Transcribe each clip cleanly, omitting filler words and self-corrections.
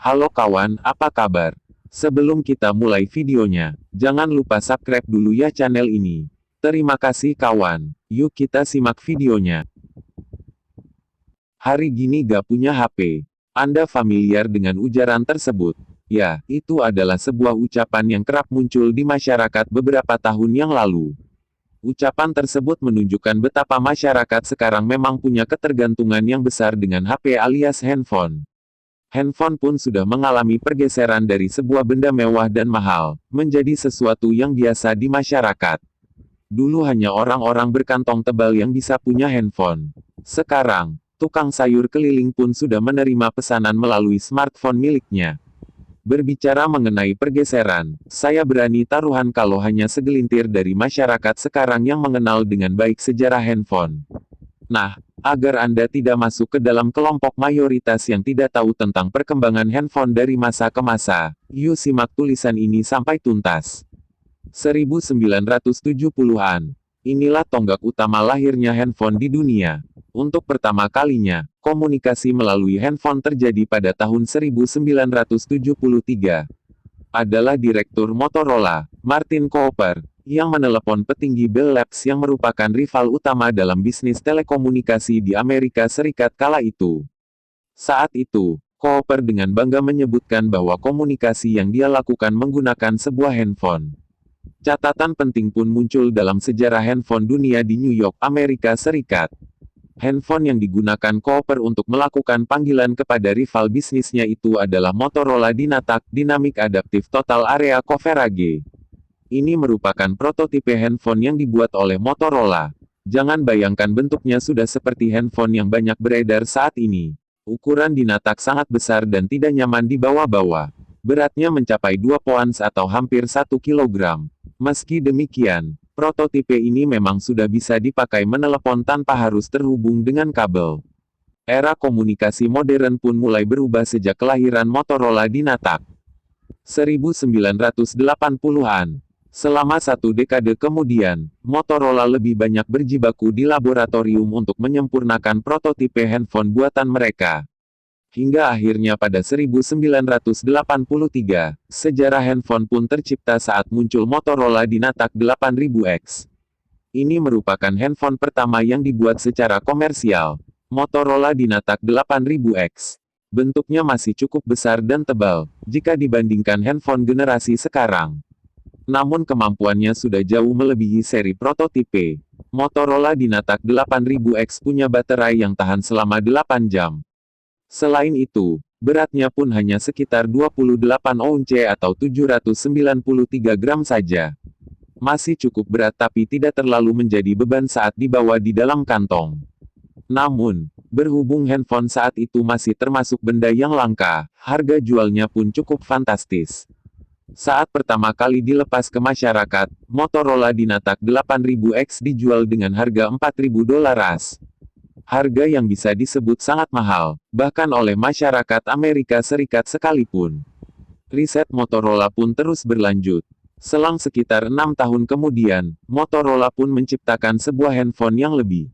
Halo kawan, apa kabar? Sebelum kita mulai videonya, jangan lupa subscribe dulu ya channel ini. Terima kasih kawan. Yuk kita simak videonya. Hari gini gak punya HP. Anda familiar dengan ujaran tersebut? Ya, itu adalah sebuah ucapan yang kerap muncul di masyarakat beberapa tahun yang lalu. Ucapan tersebut menunjukkan betapa masyarakat sekarang memang punya ketergantungan yang besar dengan HP alias handphone. Handphone pun sudah mengalami pergeseran dari sebuah benda mewah dan mahal, menjadi sesuatu yang biasa di masyarakat. Dulu hanya orang-orang berkantong tebal yang bisa punya handphone. Sekarang, tukang sayur keliling pun sudah menerima pesanan melalui smartphone miliknya. Berbicara mengenai pergeseran, saya berani taruhan kalau hanya segelintir dari masyarakat sekarang yang mengenal dengan baik sejarah handphone. Nah, agar Anda tidak masuk ke dalam kelompok mayoritas yang tidak tahu tentang perkembangan handphone dari masa ke masa, yuk simak tulisan ini sampai tuntas. 1970-an. Inilah tonggak utama lahirnya handphone di dunia. Untuk pertama kalinya, komunikasi melalui handphone terjadi pada tahun 1973. Adalah Direktur Motorola, Martin Cooper, yang menelepon petinggi Bell Labs yang merupakan rival utama dalam bisnis telekomunikasi di Amerika Serikat kala itu. Saat itu, Cooper dengan bangga menyebutkan bahwa komunikasi yang dia lakukan menggunakan sebuah handphone. Catatan penting pun muncul dalam sejarah handphone dunia di New York, Amerika Serikat. Handphone yang digunakan Cooper untuk melakukan panggilan kepada rival bisnisnya itu adalah Motorola Dynatac Dynamic Adaptive Total Area Coverage. Ini merupakan prototipe handphone yang dibuat oleh Motorola. Jangan bayangkan bentuknya sudah seperti handphone yang banyak beredar saat ini. Ukuran Dynatac sangat besar dan tidak nyaman dibawa-bawa. Beratnya mencapai 2 pounds atau hampir 1 kilogram. Meski demikian, prototipe ini memang sudah bisa dipakai menelepon tanpa harus terhubung dengan kabel. Era komunikasi modern pun mulai berubah sejak kelahiran Motorola Dynatac. 1980-an. Selama satu dekade kemudian, Motorola lebih banyak berjibaku di laboratorium untuk menyempurnakan prototipe handphone buatan mereka. Hingga akhirnya pada 1983, sejarah handphone pun tercipta saat muncul Motorola Dynatac 8000X. Ini merupakan handphone pertama yang dibuat secara komersial. Motorola Dynatac 8000X. Bentuknya masih cukup besar dan tebal, jika dibandingkan handphone generasi sekarang. Namun kemampuannya sudah jauh melebihi seri prototipe. Motorola Dynatac 8000X punya baterai yang tahan selama 8 jam. Selain itu, beratnya pun hanya sekitar 28 ounce atau 793 gram saja. Masih cukup berat tapi tidak terlalu menjadi beban saat dibawa di dalam kantong. Namun, berhubung handphone saat itu masih termasuk benda yang langka, harga jualnya pun cukup fantastis. Saat pertama kali dilepas ke masyarakat, Motorola Dynatac 8000X dijual dengan harga $4.000. Harga yang bisa disebut sangat mahal, bahkan oleh masyarakat Amerika Serikat sekalipun. Riset Motorola pun terus berlanjut. Selang sekitar 6 tahun kemudian, Motorola pun menciptakan sebuah handphone yang lebih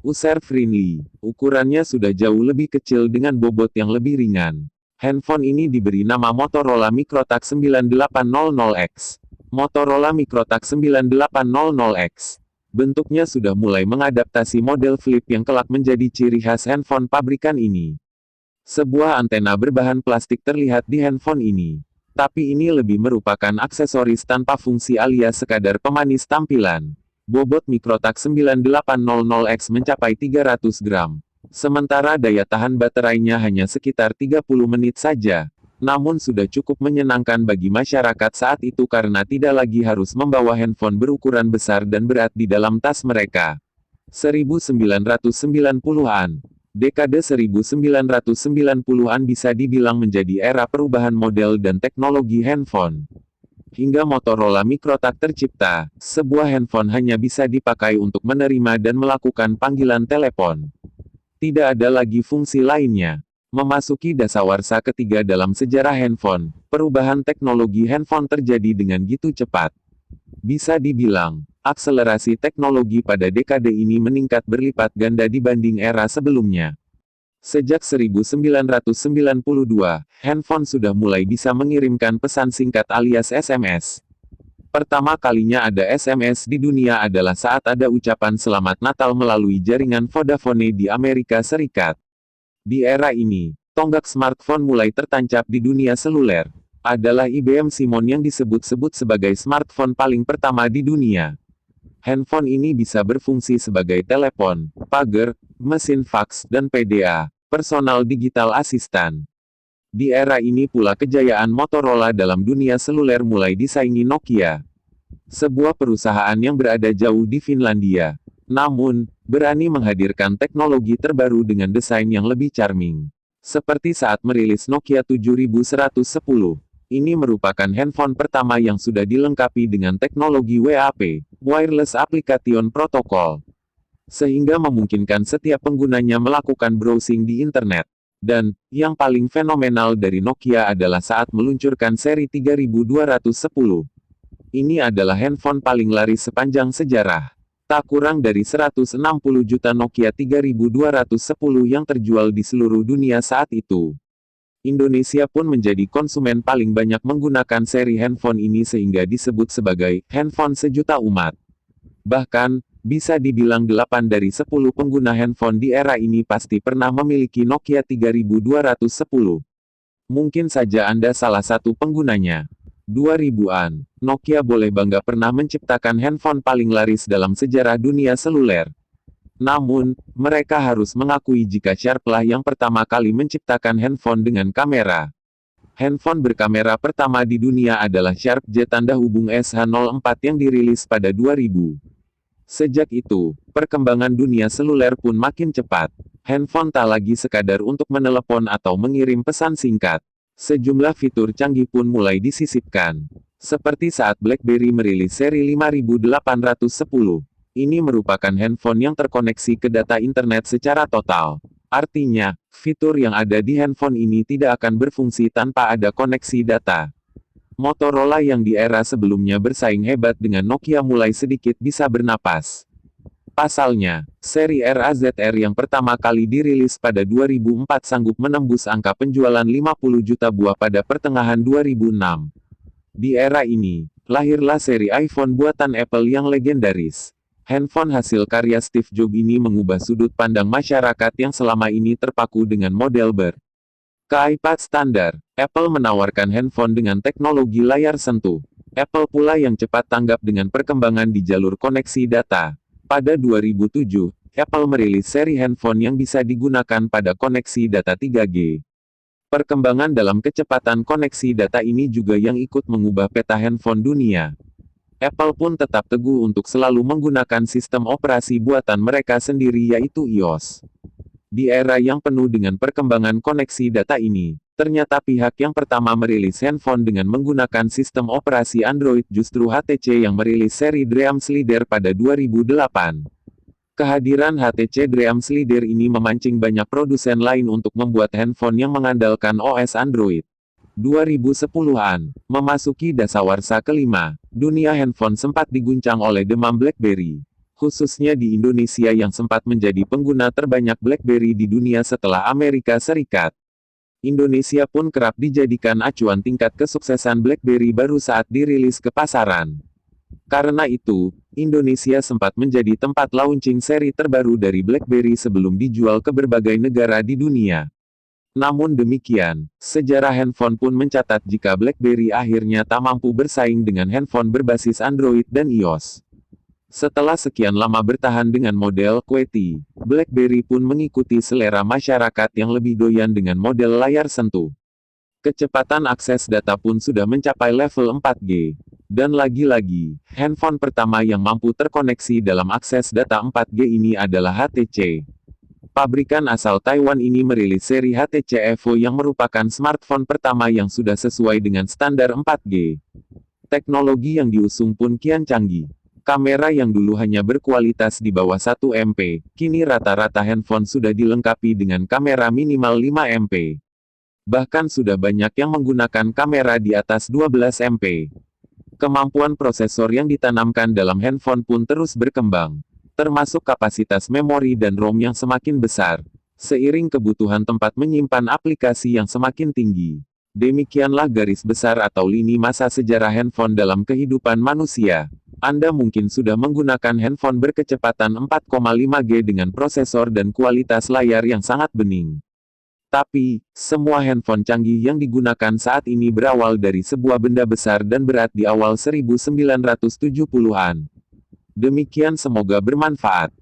user-friendly. Ukurannya sudah jauh lebih kecil dengan bobot yang lebih ringan. Handphone ini diberi nama Motorola Microtac 9800X. Motorola Microtac 9800X. Bentuknya sudah mulai mengadaptasi model flip yang kelak menjadi ciri khas handphone pabrikan ini. Sebuah antena berbahan plastik terlihat di handphone ini. Tapi ini lebih merupakan aksesoris tanpa fungsi alias sekadar pemanis tampilan. Bobot Microtac 9800X mencapai 300 gram. Sementara daya tahan baterainya hanya sekitar 30 menit saja. Namun sudah cukup menyenangkan bagi masyarakat saat itu karena tidak lagi harus membawa handphone berukuran besar dan berat di dalam tas mereka. 1990-an. Dekade 1990-an bisa dibilang menjadi era perubahan model dan teknologi handphone. Hingga Motorola Microtac tercipta, sebuah handphone hanya bisa dipakai untuk menerima dan melakukan panggilan telepon. Tidak ada lagi fungsi lainnya. Memasuki dasawarsa ketiga dalam sejarah handphone, perubahan teknologi handphone terjadi dengan gitu cepat. Bisa dibilang, akselerasi teknologi pada dekade ini meningkat berlipat ganda dibanding era sebelumnya. Sejak 1992, handphone sudah mulai bisa mengirimkan pesan singkat alias SMS. Pertama kalinya ada SMS di dunia adalah saat ada ucapan Selamat Natal melalui jaringan Vodafone di Amerika Serikat. Di era ini, tonggak smartphone mulai tertancap di dunia seluler. Adalah IBM Simon yang disebut-sebut sebagai smartphone paling pertama di dunia. Handphone ini bisa berfungsi sebagai telepon, pager, mesin fax, dan PDA, personal digital assistant. Di era ini pula kejayaan Motorola dalam dunia seluler mulai disaingi Nokia, sebuah perusahaan yang berada jauh di Finlandia. Namun, berani menghadirkan teknologi terbaru dengan desain yang lebih charming. Seperti saat merilis Nokia 7110. Ini merupakan handphone pertama yang sudah dilengkapi dengan teknologi WAP, Wireless Application Protocol, sehingga memungkinkan setiap penggunanya melakukan browsing di internet. Dan, yang paling fenomenal dari Nokia adalah saat meluncurkan seri 3210. Ini adalah handphone paling laris sepanjang sejarah. Tak kurang dari 160 juta Nokia 3210 yang terjual di seluruh dunia saat itu. Indonesia pun menjadi konsumen paling banyak menggunakan seri handphone ini sehingga disebut sebagai handphone sejuta umat. Bahkan, bisa dibilang 8 dari 10 pengguna handphone di era ini pasti pernah memiliki Nokia 3210. Mungkin saja Anda salah satu penggunanya. 2000-an, Nokia boleh bangga pernah menciptakan handphone paling laris dalam sejarah dunia seluler. Namun, mereka harus mengakui jika Sharp lah yang pertama kali menciptakan handphone dengan kamera. Handphone berkamera pertama di dunia adalah Sharp J tanda hubung SH04 yang dirilis pada 2000. Sejak itu, perkembangan dunia seluler pun makin cepat. Handphone tak lagi sekadar untuk menelepon atau mengirim pesan singkat. Sejumlah fitur canggih pun mulai disisipkan. Seperti saat BlackBerry merilis seri 5810. Ini merupakan handphone yang terkoneksi ke data internet secara total. Artinya, fitur yang ada di handphone ini tidak akan berfungsi tanpa ada koneksi data. Motorola yang di era sebelumnya bersaing hebat dengan Nokia mulai sedikit bisa bernapas. Pasalnya, seri RAZR yang pertama kali dirilis pada 2004 sanggup menembus angka penjualan 50 juta buah pada pertengahan 2006. Di era ini, lahirlah seri iPhone buatan Apple yang legendaris. Handphone hasil karya Steve Jobs ini mengubah sudut pandang masyarakat yang selama ini terpaku dengan model ke iPad standar. Apple menawarkan handphone dengan teknologi layar sentuh. Apple pula yang cepat tanggap dengan perkembangan di jalur koneksi data. Pada 2007, Apple merilis seri handphone yang bisa digunakan pada koneksi data 3G. Perkembangan dalam kecepatan koneksi data ini juga yang ikut mengubah peta handphone dunia. Apple pun tetap teguh untuk selalu menggunakan sistem operasi buatan mereka sendiri yaitu iOS. Di era yang penuh dengan perkembangan koneksi data ini, ternyata pihak yang pertama merilis handphone dengan menggunakan sistem operasi Android justru HTC yang merilis seri Dream Slider pada 2008. Kehadiran HTC Dream Slider ini memancing banyak produsen lain untuk membuat handphone yang mengandalkan OS Android. 2010-an, memasuki dasawarsa kelima, dunia handphone sempat diguncang oleh demam BlackBerry. Khususnya di Indonesia yang sempat menjadi pengguna terbanyak BlackBerry di dunia setelah Amerika Serikat. Indonesia pun kerap dijadikan acuan tingkat kesuksesan BlackBerry baru saat dirilis ke pasaran. Karena itu, Indonesia sempat menjadi tempat launching seri terbaru dari BlackBerry sebelum dijual ke berbagai negara di dunia. Namun demikian, sejarah handphone pun mencatat jika BlackBerry akhirnya tak mampu bersaing dengan handphone berbasis Android dan iOS. Setelah sekian lama bertahan dengan model QWERTY, BlackBerry pun mengikuti selera masyarakat yang lebih doyan dengan model layar sentuh. Kecepatan akses data pun sudah mencapai level 4G. Dan lagi-lagi, handphone pertama yang mampu terkoneksi dalam akses data 4G ini adalah HTC. Pabrikan asal Taiwan ini merilis seri HTC Evo yang merupakan smartphone pertama yang sudah sesuai dengan standar 4G. Teknologi yang diusung pun kian canggih. Kamera yang dulu hanya berkualitas di bawah 1 MP, kini rata-rata handphone sudah dilengkapi dengan kamera minimal 5 MP. Bahkan sudah banyak yang menggunakan kamera di atas 12 MP. Kemampuan prosesor yang ditanamkan dalam handphone pun terus berkembang, termasuk kapasitas memori dan ROM yang semakin besar. seiring kebutuhan tempat menyimpan aplikasi yang semakin tinggi. Demikianlah garis besar atau lini masa sejarah handphone dalam kehidupan manusia. Anda mungkin sudah menggunakan handphone berkecepatan 4,5G dengan prosesor dan kualitas layar yang sangat bening. Tapi, semua handphone canggih yang digunakan saat ini berawal dari sebuah benda besar dan berat di awal 1970-an. Demikian, semoga bermanfaat.